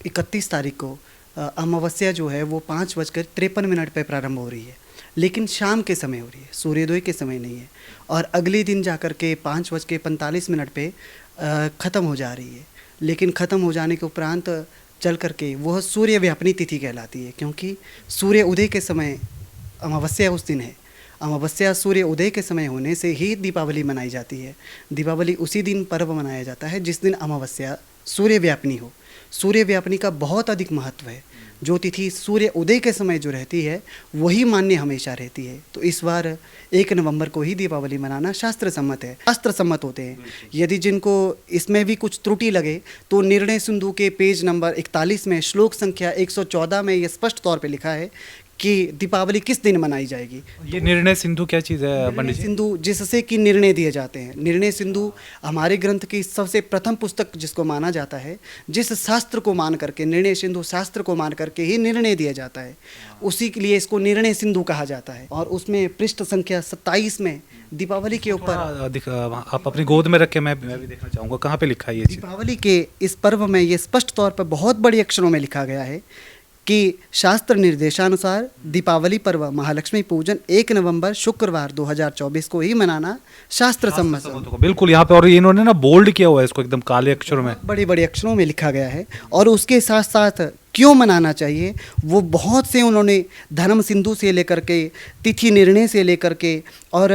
31 तारीख को अमावस्या जो है वो 5:53 पे प्रारंभ हो रही है, लेकिन शाम के समय हो रही है, सूर्योदय के समय नहीं है। और अगले दिन जाकर के 5:45 पे ख़त्म हो जा रही है। लेकिन ख़त्म हो जाने के उपरांत चल करके वह सूर्य व्यापनी तिथि कहलाती है, क्योंकि सूर्य उदय के समय अमावस्या उस दिन है। अमावस्या सूर्य उदय के समय होने से ही दीपावली मनाई जाती है। दीपावली उसी दिन पर्व मनाया जाता है जिस दिन अमावस्या सूर्य व्यापनी हो। सूर्य व्यापनी का बहुत अधिक महत्व है। जो तिथि सूर्य उदय के समय जो रहती है वही मान्य हमेशा रहती है। तो इस बार 1 नवंबर को ही दीपावली मनाना शास्त्र सम्मत है, शास्त्र सम्मत होते हैं। यदि जिनको इसमें भी कुछ त्रुटि लगे तो निर्णय सिंधु के पेज नंबर 41 में श्लोक संख्या 114 में यह स्पष्ट तौर पे लिखा है कि दीपावली किस दिन मनाई जाएगी। ये निर्णय सिंधु क्या चीज़ है निर्णय पंडित जी? सिंधु जिससे कि निर्णय दिए जाते हैं। निर्णय सिंधु हमारे ग्रंथ की सबसे प्रथम पुस्तक जिसको माना जाता है, जिस शास्त्र को मान करके, निर्णय सिंधु शास्त्र को मान करके ही निर्णय दिया जाता है, उसी के लिए इसको निर्णय सिंधु कहा जाता है। और उसमें पृष्ठ संख्या 27 में दीपावली के ऊपर आप अपनी गोद में रख के मैं भी देखना चाहूँगा, कहाँ पे लिखा है ये चीज़? दीपावली के इस पर्व में ये स्पष्ट तौर पर बहुत बड़े अक्षरों में लिखा गया है कि शास्त्र निर्देशानुसार दीपावली पर्व महालक्ष्मी पूजन 1 नवंबर शुक्रवार 2024 को ही मनाना शास्त्र सम्मत है। बिल्कुल, यहाँ पे और इन्होंने ना बोल्ड किया हुआ है इसको एकदम काले अक्षरों में, बड़े बड़े अक्षरों में लिखा गया है। और उसके साथ साथ क्यों मनाना चाहिए वो बहुत से उन्होंने धर्म सिंधु से लेकर के, तिथि निर्णय से लेकर के और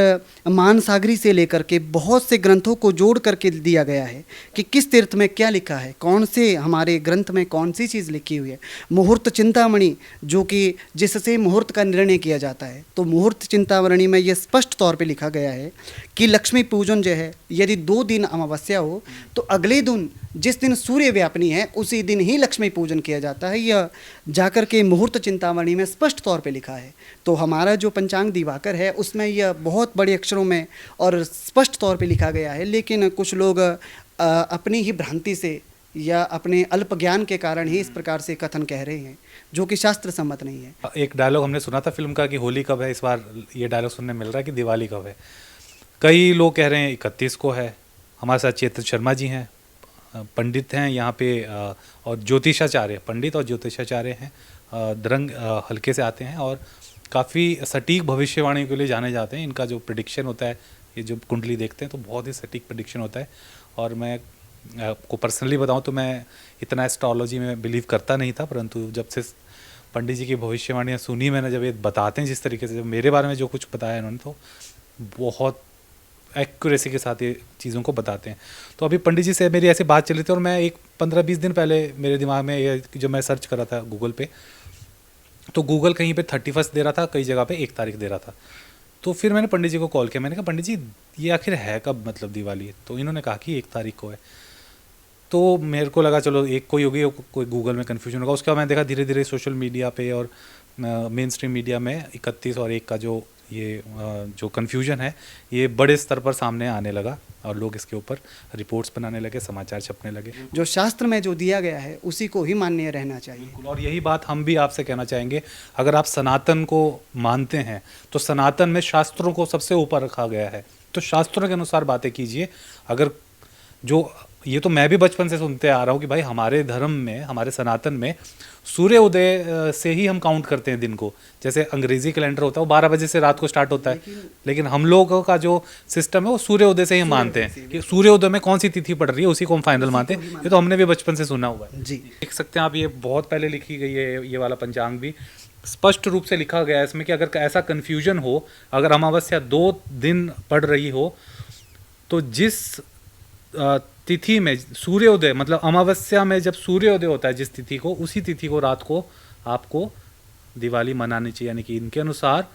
मानसागरी से लेकर के बहुत से ग्रंथों को जोड़ करके दिया गया है कि किस तीर्थ में क्या लिखा है, कौन से हमारे ग्रंथ में कौन सी चीज़ लिखी हुई है। मुहूर्त चिंतामणि जो कि जिससे मुहूर्त का निर्णय किया जाता है, तो मुहूर्त चिंतामणि में यह स्पष्ट तौर पे लिखा गया है कि लक्ष्मी पूजन जो है यदि 2 दिन अमावस्या हो तो अगले दिन जिस दिन सूर्य व्यापनी है उसी दिन ही लक्ष्मी पूजन किया जाता है। यह जाकर के मुहूर्त चिंतामणि में स्पष्ट तौर पे लिखा है। तो हमारा जो पंचांग दिवाकर है उसमें यह बहुत बड़े अक्षरों में और स्पष्ट तौर पे लिखा गया है। लेकिन कुछ लोग अपनी ही भ्रांति से या अपने अल्प ज्ञान के कारण ही इस प्रकार से कथन कह रहे हैं, जो कि शास्त्र सम्मत नहीं है। एक डायलॉग हमने सुना था फिल्म का कि होली कब है, इस बार ये डायलॉग सुनने मिल रहा है कि दिवाली कब है। कई लोग कह रहे हैं 31 को है। हमारे साथ चेतन शर्मा जी हैं, पंडित हैं यहाँ पे, और ज्योतिषाचार्य, पंडित और ज्योतिषाचार्य हैं, दरंग हल्के से आते हैं और काफ़ी सटीक भविष्यवाणी के लिए जाने जाते हैं। इनका जो प्रेडिक्शन होता है, ये जो कुंडली देखते हैं तो बहुत ही सटीक प्रेडिक्शन होता है। और मैं आपको पर्सनली बताऊं तो मैं इतना एस्ट्रोलॉजी में बिलीव करता नहीं था, परंतु जब से पंडित जी की भविष्यवाणियाँ सुनी मैंने, जब ये बताते हैं जिस तरीके से, जब मेरे बारे में जो कुछ बताया इन्होंने, तो बहुत एक्यूरेसी के साथ ये चीज़ों को बताते हैं। तो अभी पंडित जी से मेरी ऐसी बात चली थी और मैं एक 15-20 दिन पहले मेरे दिमाग में ये जो मैं सर्च कर रहा था गूगल पे, तो गूगल कहीं पे 31 दे रहा था, कई जगह पे 1 तारीख दे रहा था। तो फिर मैंने पंडित जी को कॉल किया, मैंने कहा पंडित जी ये आखिर है कब, मतलब दिवाली? तो इन्होंने कहा कि 1 तारीख को है। तो मेरे को लगा चलो एक कोई होगी, कोई गूगल में कन्फ्यूजन होगा। उसके बाद मैंने देखा धीरे धीरे सोशल मीडिया पे और मेन स्ट्रीम मीडिया में 31 और 1 का जो कन्फ्यूजन है ये बड़े स्तर पर सामने आने लगा और लोग इसके ऊपर रिपोर्ट्स बनाने लगे, समाचार छपने लगे। जो शास्त्र में जो दिया गया है उसी को ही मान्य रहना चाहिए। और यही बात हम भी आपसे कहना चाहेंगे, अगर आप सनातन को मानते हैं तो सनातन में शास्त्रों को सबसे ऊपर रखा गया है, तो शास्त्रों के अनुसार बातें कीजिए। अगर जो ये तो मैं भी बचपन से सुनते आ रहा हूँ कि भाई हमारे धर्म में, हमारे सनातन में सूर्य उदय से ही हम काउंट करते हैं दिन को। जैसे अंग्रेजी कैलेंडर होता है वो 12 बजे से रात को स्टार्ट होता है, लेकिन हम लोगों का जो सिस्टम है वो सूर्य उदय से ही मानते हैं कि सूर्य उदय में कौन सी तिथि पड़ रही है उसी को हम फाइनल मानते हैं। ये तो हमने भी बचपन से सुना हुआ है जी। देख सकते हैं आप, ये बहुत पहले लिखी गई है ये वाला पंचांग भी, स्पष्ट रूप से लिखा गया है इसमें कि अगर ऐसा कन्फ्यूजन हो, अगर अमावस्या 2 दिन पड़ रही हो तो जिस तिथि में सूर्योदय, मतलब अमावस्या में जब सूर्योदय होता है जिस तिथि को, उसी तिथि को रात को आपको दिवाली मनानी चाहिए। यानी कि इनके अनुसार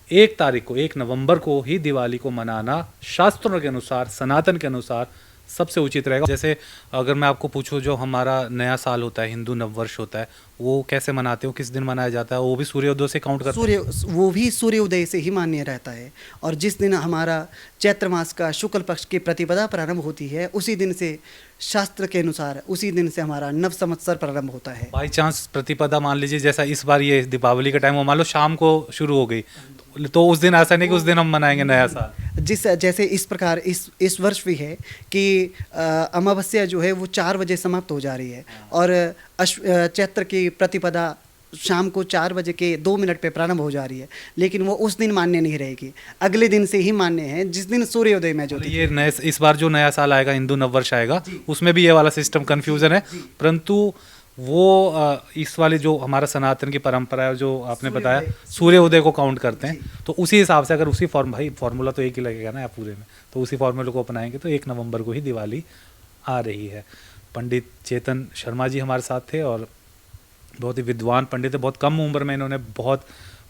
1 तारीख को, 1 नवंबर को ही दिवाली को मनाना शास्त्रों के अनुसार, सनातन के अनुसार सबसे उचित रहेगा। जैसे अगर मैं आपको पूछूं, जो हमारा नया साल होता है, हिंदू नववर्ष होता है, वो कैसे मनाते हो, किस दिन मनाया जाता है? वो भी सूर्योदय से काउंट करते हैं? वो भी सूर्योदय से ही मान्य रहता है। और जिस दिन हमारा चैत्र मास का शुक्ल पक्ष की प्रतिपदा प्रारंभ होती है उसी दिन से, शास्त्र के अनुसार उसी दिन से हमारा नव संवत्सर प्रारंभ होता है। बाई चांस प्रतिपदा मान लीजिए, जैसा इस बार ये दीपावली का टाइम हो, मान लो शाम को शुरू हो गई, तो उस दिन ऐसा नहीं कि उस दिन हम मनाएंगे नया साल। जैसे इस प्रकार इस वर्ष भी है कि अमावस्या जो है वो 4 बजे समाप्त हो जा रही है और चैत्र की प्रतिपदा शाम को 4 बजे के 2 मिनट पे प्रारंभ हो जा रही है, लेकिन वो उस दिन मान्य नहीं रहेगी, अगले दिन से ही मान्य है जिस दिन सूर्योदय में जो ये नए इस बार जो नया साल आएगा, हिंदू नववर्ष आएगा, उसमें भी ये वाला सिस्टम कंफ्यूजन है। परंतु वो इस वाली जो हमारा सनातन की परंपरा है, जो आपने बताया सूर्योदय को काउंट करते हैं, तो उसी हिसाब से अगर उसी फार्मूला तो एक ही लगेगा ना पूरे में, तो उसी फार्मूले को अपनाएंगे तो 1 नवंबर को ही दिवाली आ रही है। पंडित चेतन शर्मा जी हमारे साथ थे और बहुत ही विद्वान पंडित है, बहुत कम उम्र में इन्होंने बहुत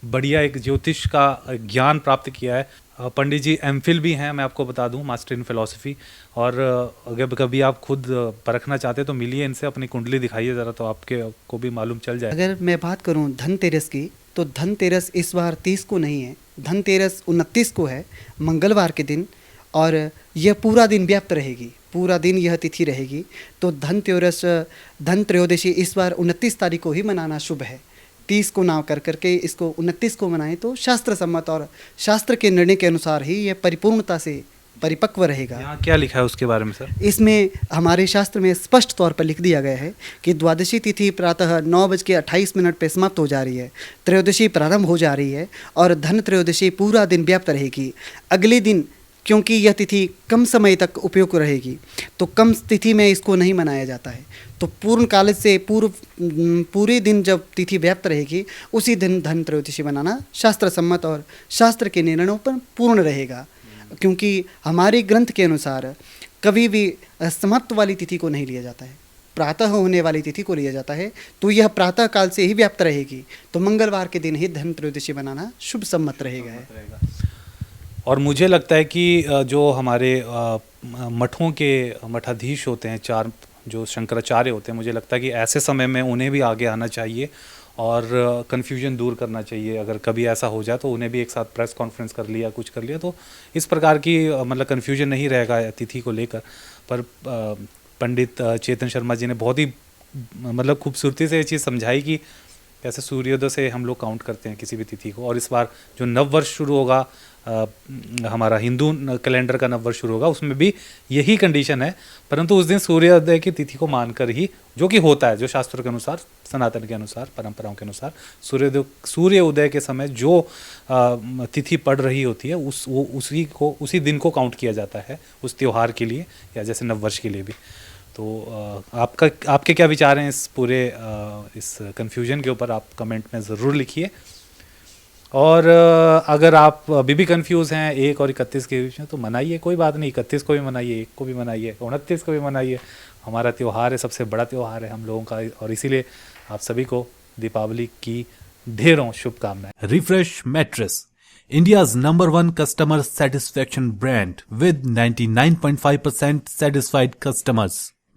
बढ़िया एक ज्योतिष का ज्ञान प्राप्त किया है। पंडित जी एमफिल भी हैं, मैं आपको बता दूं, मास्टर इन फिलॉसफी। और अगर कभी आप खुद परखना चाहते तो मिलिए इनसे, अपनी कुंडली दिखाइए ज़रा, तो आपके को भी मालूम चल जाए। अगर मैं बात करूं धनतेरस की, तो धनतेरस इस बार 30 को नहीं है, धनतेरस 29 को है, मंगलवार के दिन, और यह पूरा दिन व्याप्त रहेगी, पूरा दिन यह तिथि रहेगी। तो धन त्रयोदशी इस बार 29 तारीख को ही मनाना शुभ है। 30 को ना कर करके इसको 29 को मनाएं तो शास्त्र सम्मत और शास्त्र के निर्णय के अनुसार ही यह परिपूर्णता से परिपक्व रहेगा। यहाँ क्या लिखा है उसके बारे में सर? इसमें हमारे शास्त्र में स्पष्ट तौर पर लिख दिया गया है कि द्वादशी तिथि प्रातः 9:28 पे समाप्त हो जा रही है, त्रयोदशी प्रारंभ हो जा रही है और धन त्रयोदशी पूरा दिन व्याप्त रहेगी। अगले दिन क्योंकि यह तिथि कम समय तक उपयोग रहेगी, तो कम तिथि में इसको नहीं मनाया जाता है। तो पूर्ण काल से पूरे दिन जब तिथि व्याप्त रहेगी, उसी दिन धन त्रयोदशी मनाना शास्त्र सम्मत और शास्त्र के निर्णयों पर पूर्ण रहेगा। क्योंकि हमारे ग्रंथ के अनुसार कभी भी समाप्त वाली तिथि को नहीं लिया जाता है, प्रातः होने वाली तिथि को लिया जाता है। तो यह प्रातः काल से ही व्याप्त रहेगी, तो मंगलवार के दिन ही धन त्रयोदशी बनाना शुभ सम्मत रहेगा। और मुझे लगता है कि जो हमारे मठों के मठाधीश होते हैं, 4 जो शंकराचार्य होते हैं, मुझे लगता है कि ऐसे समय में उन्हें भी आगे आना चाहिए और कन्फ्यूजन दूर करना चाहिए। अगर कभी ऐसा हो जाए तो उन्हें भी एक साथ प्रेस कॉन्फ्रेंस कर लिया, कुछ कर लिया, तो इस प्रकार की मतलब कन्फ्यूजन नहीं रहेगा तिथि को लेकर। पर पंडित चेतन शर्मा जी ने बहुत ही मतलब खूबसूरती से ये चीज़ समझाई कि कैसे सूर्योदय से हम लोग काउंट करते हैं किसी भी तिथि को। और इस बार जो नव वर्ष शुरू होगा, हमारा हिंदू कैलेंडर का नव वर्ष शुरू होगा, उसमें भी यही कंडीशन है। परंतु उस दिन सूर्योदय की तिथि को मानकर ही, जो कि होता है, जो शास्त्रों के अनुसार, सनातन के अनुसार, परंपराओं के अनुसार, सूर्योदय के समय जो तिथि पड़ रही होती है उसी दिन को काउंट किया जाता है उस त्यौहार के लिए, या जैसे नव वर्ष के लिए भी। तो आपके क्या विचार हैं इस पूरे इस कन्फ्यूजन के ऊपर? आप कमेंट में ज़रूर लिखिए। और अगर आप अभी भी कंफ्यूज हैं 1 और 31 के बीच में, तो मनाइए, कोई बात नहीं, 31 को भी मनाइए, 1 को भी मनाइए, 29 को भी मनाइए। हमारा त्यौहार है, सबसे बड़ा त्यौहार है हम लोगों का, और इसीलिए आप सभी को दीपावली की ढेरों शुभकामनाएं। Refresh mattress, India's #1 customer satisfaction brand with 99.5% satisfied customers.